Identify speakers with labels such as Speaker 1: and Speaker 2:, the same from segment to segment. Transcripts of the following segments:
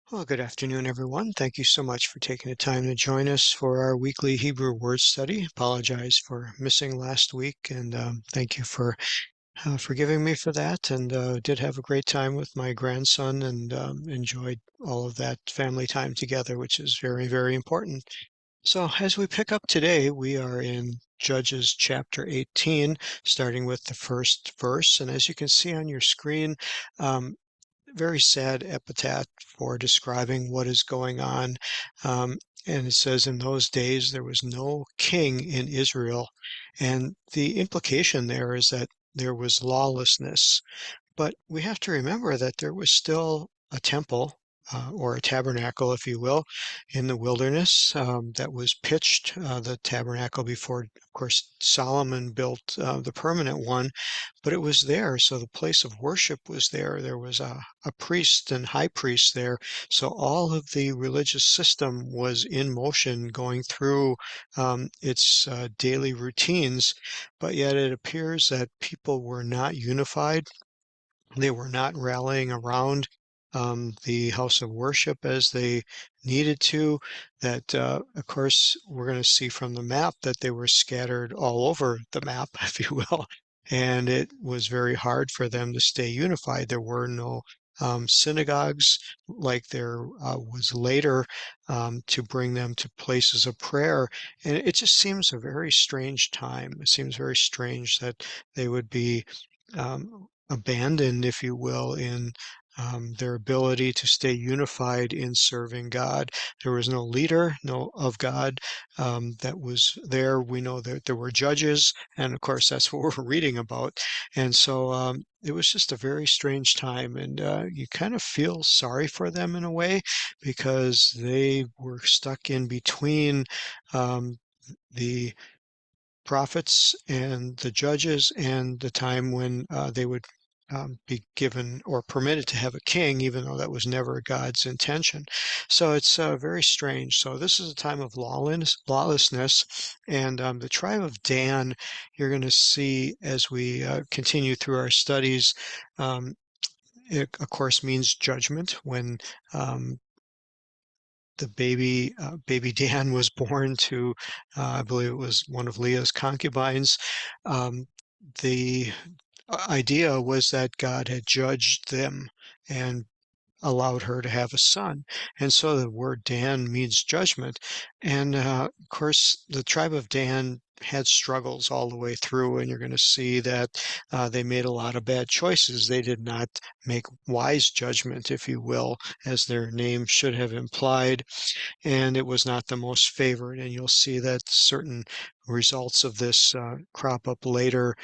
Speaker 1: Well, good afternoon, everyone. Thank you so much for taking the time to join us for our weekly Hebrew word study. Apologize for missing last week, and thank you for forgiving me for that. And did have a great time with my grandson and enjoyed all of that family time together, which is very, very important. So, as we pick up today, we are in Judges chapter 18, starting with the first verse. And as you can see on your screen, um, very sad epitaph for describing what is going on. Um, and it says, in those days, there was no king in Israel. And the implication there is that there was lawlessness. But we have to remember that there was still a temple, or a tabernacle, if you will, in the wilderness that was pitched, the tabernacle before, of course, Solomon built the permanent one, but it was there. So the place of worship was there. There was a priest and high priest there. So all of the religious system was in motion, going through its daily routines, but yet it appears that people were not unified. They were not rallying around the house of worship as they needed to. That, of course, we're going to see from the map that they were scattered all over the map, if you will. And it was very hard for them to stay unified. There were no synagogues like there was later to bring them to places of prayer. And it just seems a very strange time. It seems very strange that they would be abandoned, if you will, in their ability to stay unified in serving God. There was no leader, no of God that was there. We know that there were judges, and of course, that's what we're reading about. And so it was just a very strange time, and you kind of feel sorry for them in a way because they were stuck in between the prophets and the judges and the time when they would be given or permitted to have a king, even though that was never God's intention. So it's very strange. So this is a time of lawlessness, and the tribe of Dan, you're going to see as we continue through our studies, um, it of course means judgment when the baby Dan was born to, I believe it was one of Leah's concubines. Um, the idea was that God had judged them and allowed her to have a son. And so the word Dan means judgment. And of course, the tribe of Dan had struggles all the way through, and you're going to see that they made a lot of bad choices. They did not make wise judgment, if you will, as their name should have implied, and it was not the most favored. And you'll see that certain results of this crop up later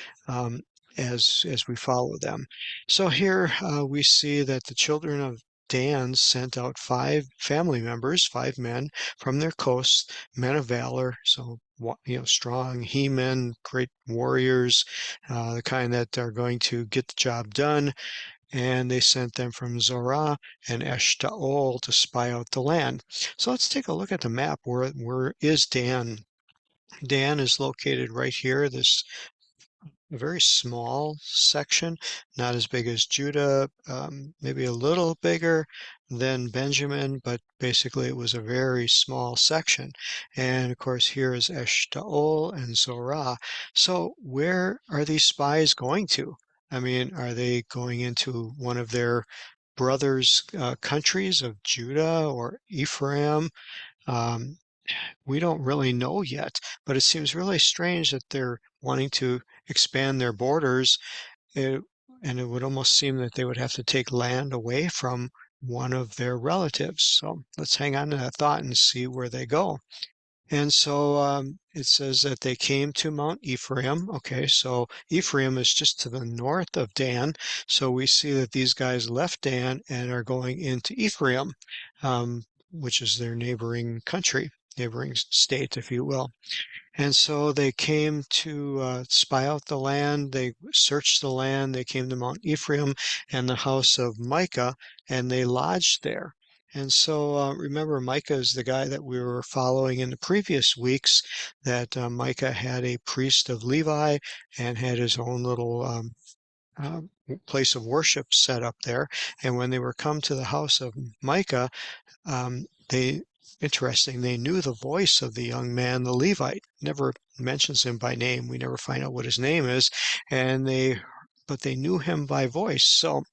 Speaker 1: as we follow them. So here we see that the children of Dan sent out 5 family members, 5 men from their coasts, men of valor, so strong he-men, great warriors, the kind that are going to get the job done. And they sent them from Zorah and Eshtaol to spy out the land. So let's take a look at the map. Where is Dan? Dan is located right here, this a very small section, not as big as Judah, maybe a little bigger than Benjamin, but basically it was a very small section. And of course, here is Eshtaol and Zorah. So where are these spies going to? I mean, are they going into one of their brothers' countries of Judah or Ephraim? Um, we don't really know yet, but it seems really strange that they're wanting to expand their borders. It, and it would almost seem that they would have to take land away from one of their relatives. So let's hang on to that thought and see where they go. And so it says that they came to Mount Ephraim. Okay, so Ephraim is just to the north of Dan. So we see that these guys left Dan and are going into Ephraim, which is their neighboring country, neighboring state, if you will. And so they came to spy out the land. They searched the land. They came to Mount Ephraim and the house of Micah, and they lodged there. And so remember, Micah is the guy that we were following in the previous weeks, that Micah had a priest of Levi and had his own little place of worship set up there. And when they were come to the house of Micah, they interesting, they knew the voice of the young man, the Levite. Never mentions him by name. We never find out what his name is, and but they knew him by voice. So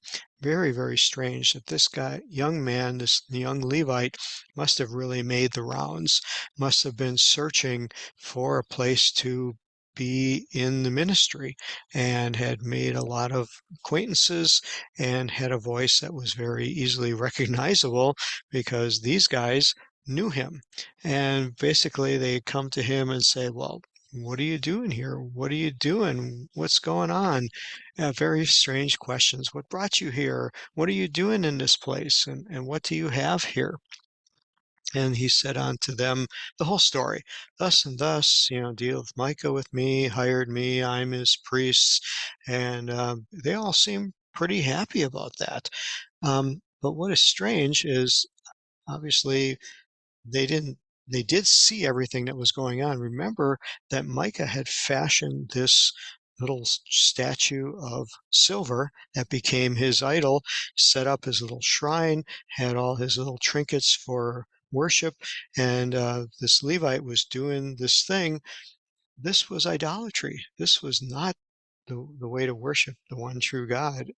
Speaker 1: very, very strange that this guy, young man, this young Levite, must have really made the rounds, must have been searching for a place to be in the ministry, and had made a lot of acquaintances and had a voice that was very easily recognizable because these guys knew him. And basically, they come to him and say, "Well, what are you doing here? What are you doing? What's going on?" Very strange questions. What brought you here? What are you doing in this place? And what do you have here? And he said unto them the whole story. Thus and thus, dealeth Micah with me, hired me, I'm his priests. And they all seem pretty happy about that. But what is strange is obviously they didn't they did see everything that was going on. Remember that Micah had fashioned this little statue of silver that became his idol, set up his little shrine, had all his little trinkets for worship, and this Levite was doing this thing. This was idolatry. This was not the way to worship the one true God.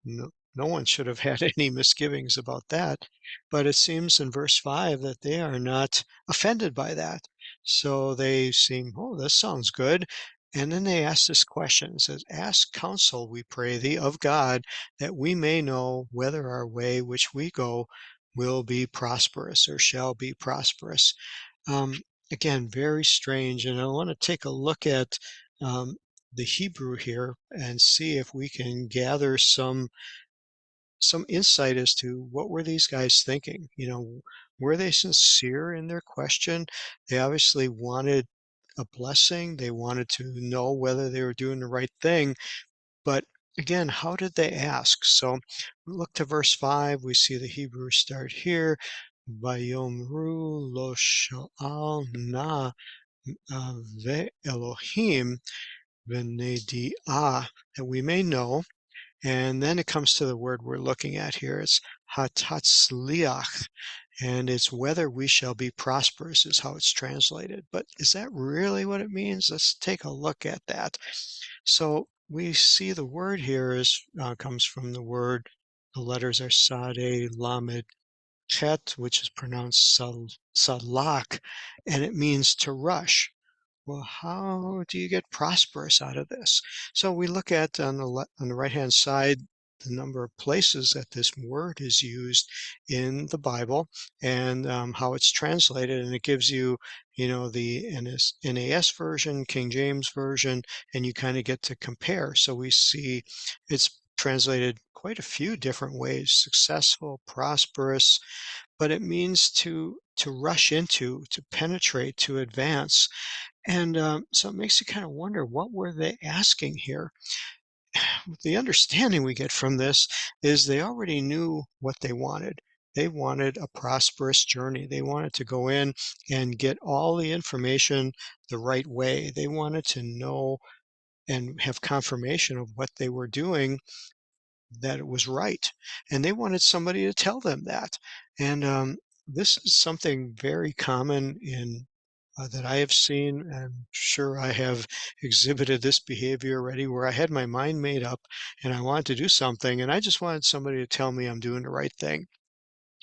Speaker 1: No one should have had any misgivings about that. But it seems in verse 5 that they are not offended by that. So they seem, oh, this sounds good. And then they ask this question. It says, ask counsel, we pray thee, of God, that we may know whether our way which we go will be prosperous or shall be prosperous. Um, Again, very strange. And I want to take a look at um, the Hebrew here and see if we can gather some insight as to what were these guys thinking. Were they sincere in their question? They obviously wanted a blessing. They wanted to know whether they were doing the right thing. But again, how did they ask? So we look to verse 5. We see the Hebrew start here. Vayomru lo sha'al na ve Elohim v'nedi'ah, that we may know. And then it comes to the word we're looking at here. It's hatatzliach, and it's whether we shall be prosperous is how it's translated. But is that really what it means? Let's take a look at that. So we see the word here comes from the word, the letters are Sade, Lamed, Chet, which is pronounced Salak, and it means to rush. Well, how do you get prosperous out of this? So we look at on the right-hand side the number of places that this word is used in the Bible and how it's translated, and it gives you, the NAS version, King James version, and you kind of get to compare. So we see it's translated quite a few different ways: successful, prosperous, but it means to rush into, to penetrate, to advance. And so it makes you kind of wonder, what were they asking here? The understanding we get from this is they already knew what they wanted. They wanted a prosperous journey. They wanted to go in and get all the information the right way. They wanted to know and have confirmation of what they were doing, that it was right. And they wanted somebody to tell them that. And this is something very common in that I have seen. I'm sure I have exhibited this behavior already, where I had my mind made up and I wanted to do something, and I just wanted somebody to tell me I'm doing the right thing.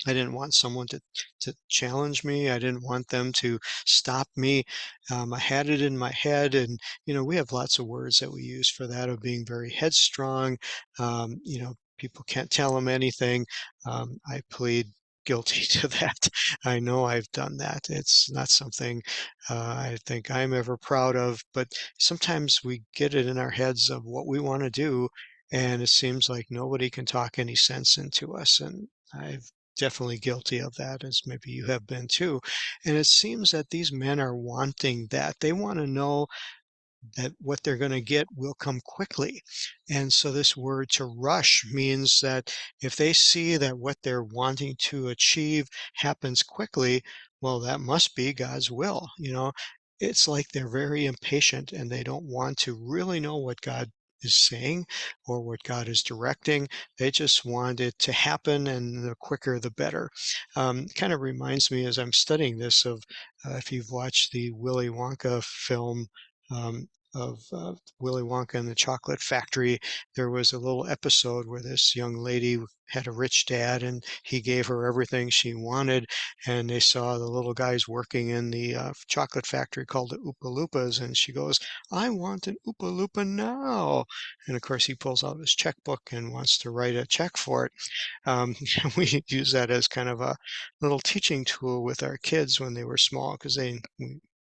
Speaker 1: I didn't want someone to challenge me. I didn't want them to stop me. I had it in my head, and we have lots of words that we use for that, of being very headstrong. People can't tell them anything. I plead guilty to that. I know I've done that. It's not something I think I'm ever proud of, but sometimes we get it in our heads of what we want to do, and it seems like nobody can talk any sense into us. And I've definitely guilty of that, as maybe you have been too. And it seems that these men are wanting that. They want to know that what they're going to get will come quickly. And so this word to rush means that if they see that what they're wanting to achieve happens quickly, well, that must be God's will. It's like they're very impatient and they don't want to really know what God is saying or what God is directing. They just want it to happen, and the quicker the better. Kind of reminds me as I'm studying this of if you've watched the Willy Wonka film. Of Willy Wonka and the Chocolate Factory, there was a little episode where this young lady had a rich dad and he gave her everything she wanted. And they saw the little guys working in the chocolate factory called the Oopa Loopas. And she goes, I want an Oopa Loopa now. And of course, he pulls out his checkbook and wants to write a check for it. Um, we use that as kind of a little teaching tool with our kids when they were small because they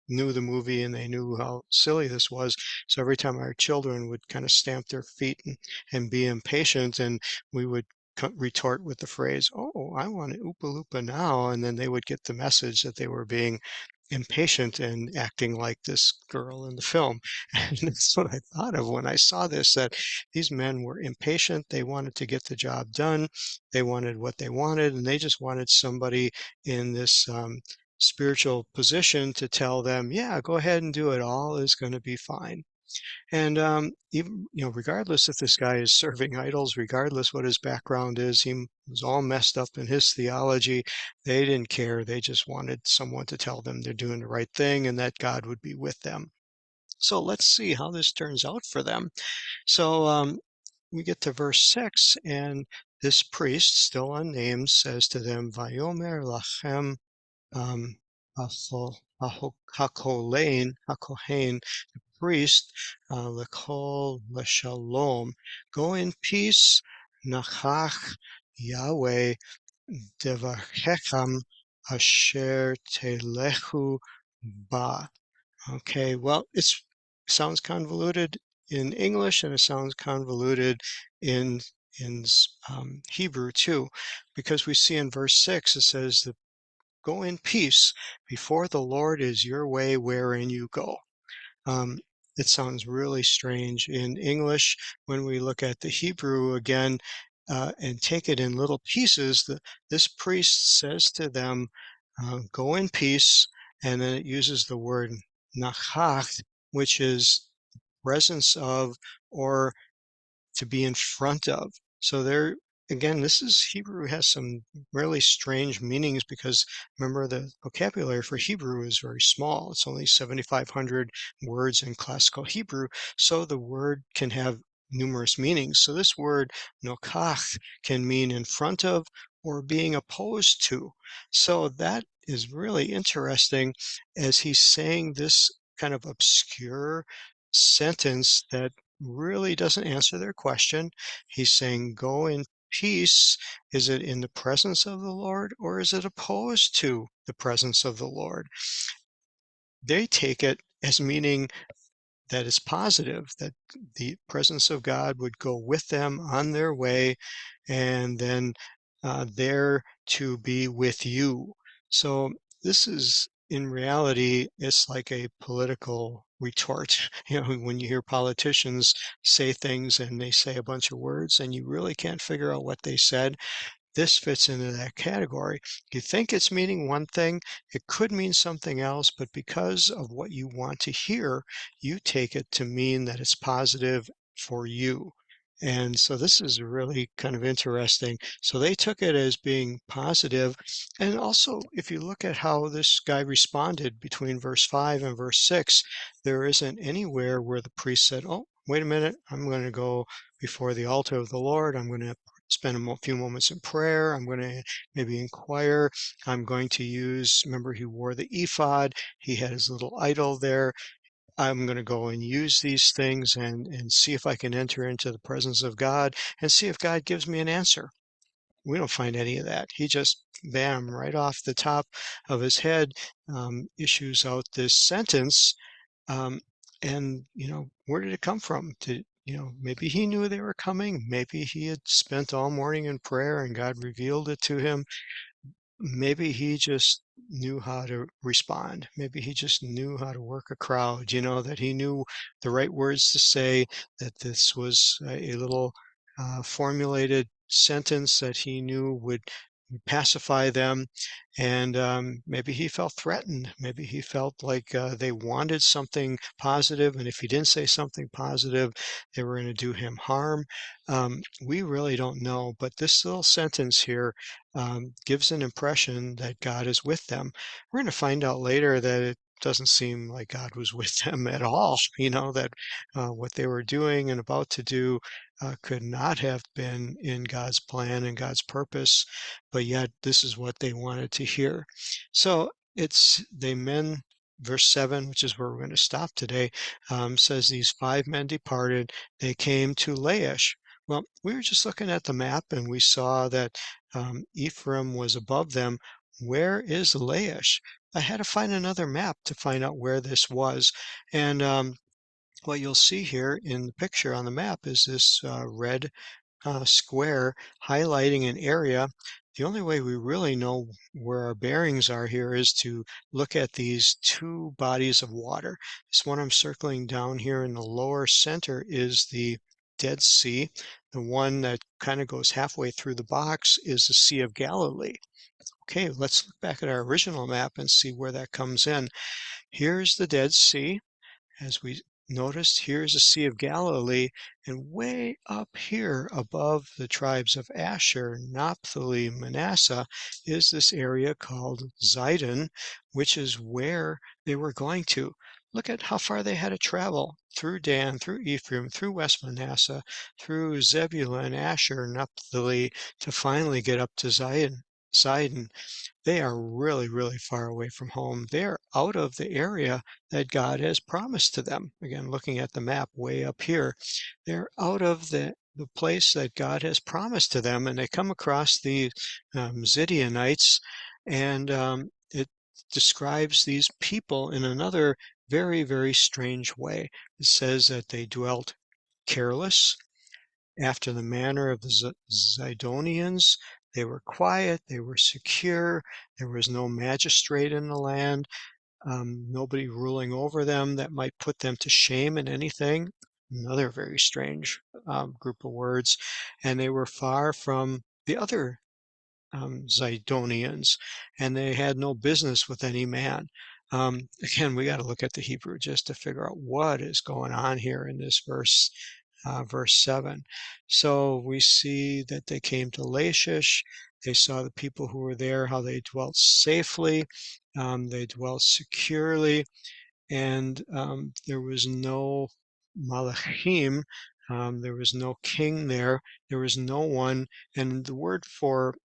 Speaker 1: knew the movie and they knew how silly this was. So every time our children would kind of stamp their feet and be impatient, and we would retort with the phrase, "Oh, I want an Oopa Loopa now," and then they would get the message that they were being impatient and acting like this girl in the film. And that's what I thought of when I saw this, that these men were impatient. They wanted to get the job done. They wanted what they wanted, and they just wanted somebody in this spiritual position to tell them, yeah, go ahead and do it. All is going to be fine. And even, regardless if this guy is serving idols, regardless what his background is, he was all messed up in his theology. They didn't care. They just wanted someone to tell them they're doing the right thing and that God would be with them. So let's see how this turns out for them. So we get to verse 6, and this priest, still unnamed, says to them, Vayomer lachem um, Hakohen, the priest, Lekol Leshalom. Go in peace, Nachach Yahweh Devachechem Asher Telechu Ba. Okay, well, it sounds convoluted in English and it sounds convoluted in Hebrew too, because we see in verse 6 it says that go in peace, before the Lord is your way wherein you go. Um, it sounds really strange in English. When we look at the Hebrew again and take it in little pieces, this priest says to them, go in peace, and then it uses the word nachach, which is presence of or to be in front of. So there, again, this is Hebrew has some really strange meanings because remember the vocabulary for Hebrew is very small. It's only 7,500 words in classical Hebrew. So the word can have numerous meanings. So this word nokach can mean in front of or being opposed to. So that is really interesting as he's saying this kind of obscure sentence that really doesn't answer their question. He's saying, go in peace. Is it in the presence of the Lord or is it opposed to the presence of the Lord? They take it as meaning that it's positive, that the presence of God would go with them on their way and then there to be with you. So this is in reality, it's like a political retort. When you hear politicians say things and they say a bunch of words and you really can't figure out what they said, this fits into that category. You think it's meaning one thing, it could mean something else, but because of what you want to hear, you take it to mean that it's positive for you. And so this is really kind of interesting. So they took it as being positive. And also, if you look at how this guy responded between verse 5 and verse 6, there isn't anywhere where the priest said, oh, wait a minute, I'm going to go before the altar of the Lord. I'm going to spend a few moments in prayer. I'm going to maybe inquire. I'm going to use, remember, he wore the ephod. He had his little idol there. I'm going to go and use these things and see if I can enter into the presence of God and see if God gives me an answer. We don't find any of that. He just, bam, right off the top of his head, issues out this sentence. Um, and, where did it come from? Maybe he knew they were coming. Maybe he had spent all morning in prayer and God revealed it to him. Maybe he just knew how to respond. Maybe he just knew how to work a crowd, that he knew the right words to say, that this was a little formulated sentence that he knew would pacify them. And maybe he felt threatened. Maybe he felt like they wanted something positive, and if he didn't say something positive, they were going to do him harm. We really don't know, but this little sentence here gives an impression that God is with them. We're going to find out later that it doesn't seem like God was with them at all. That what they were doing and about to do could not have been in God's plan and God's purpose, but yet this is what they wanted to hear. So it's they men, verse 7, which is where we're going to stop today, says these 5 men departed. They came to Laish. Well, we were just looking at the map and we saw that Ephraim was above them. Where is Laish? I had to find another map to find out where this was. And what you'll see here in the picture on the map is this red square highlighting an area. The only way we really know where our bearings are here is to look at these 2 bodies of water. This one I'm circling down here in the lower center is the Dead Sea. The one that kind of goes halfway through the box is the Sea of Galilee. Okay, let's look back at our original map and see where that comes in. Here's the Dead Sea. As we noticed, here's the Sea of Galilee, and way up here above the tribes of Asher, Naphtali, Manasseh is this area called Zidon, which is where they were going to. Look at how far they had to travel through Dan, through Ephraim, through West Manasseh, through Zebulun, Asher, Naphtali to finally get up to Zidon. They are really, really far away from home. They're out of the area that God has promised to them. Again, looking at the map way up here, they're out of the place that God has promised to them, and they come across the Zidonites, and it describes these people in another very, very strange way. It says that they dwelt careless, after the manner of the Zidonians. They were quiet, they were secure, there was no magistrate in the land, nobody ruling over them that might put them to shame in anything. Another very strange group of words. And they were far from the other Zidonians, and they had no business with any man. Again, we got to look at the Hebrew just to figure out what is going on here in this verse 7. So we see that they came to Lachish. They saw the people who were there, how they dwelt safely, they dwelt securely, and there was no malachim, there was no king there was no one. And the word for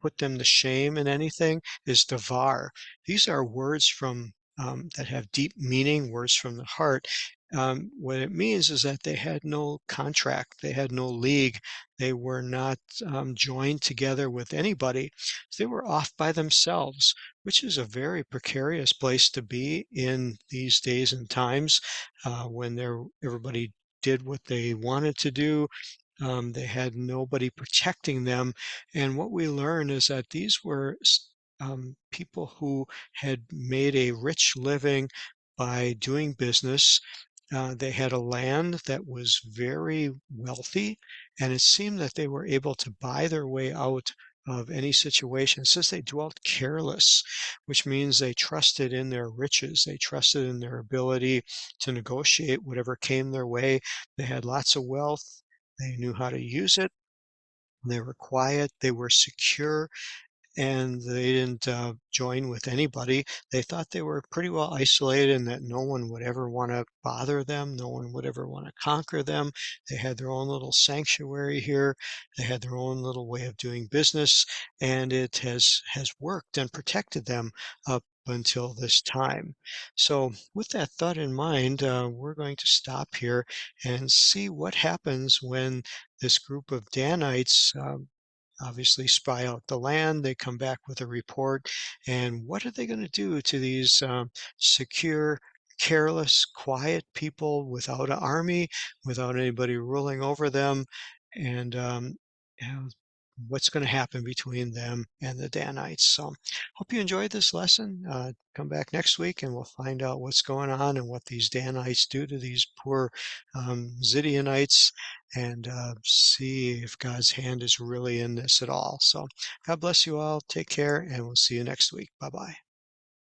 Speaker 1: put them to shame in anything is devar. These are words from that have deep meaning, words from the heart. What it means is that they had no contract, they had no league, they were not joined together with anybody. They were off by themselves, which is a very precarious place to be in these days and times when everybody did what they wanted to do. They had nobody protecting them. And what we learn is that these were people who had made a rich living by doing business. They had a land that was very wealthy, and it seemed that they were able to buy their way out of any situation. It says they dwelt careless, which means they trusted in their riches. They trusted in their ability to negotiate whatever came their way. They had lots of wealth. They knew how to use it. They were quiet. They were secure, and they didn't join with anybody. They thought they were pretty well isolated and that no one would ever want to bother them. No one would ever want to conquer them. They had their own little sanctuary here. They had their own little way of doing business, and it has worked and protected them up until this time. So with that thought in mind, we're going to stop here and see what happens when this group of Danites obviously spy out the land. They come back with a report. And what are they going to do to these secure, careless, quiet people without an army, without anybody ruling over them? And you know, what's going to happen between them and the Danites. So hope you enjoyed this lesson. Come back next week and we'll find out what's going on and what these Danites do to these poor Zidonites, and see if God's hand is really in this at all. So God bless you all. Take care, and we'll see you next week. Bye-bye.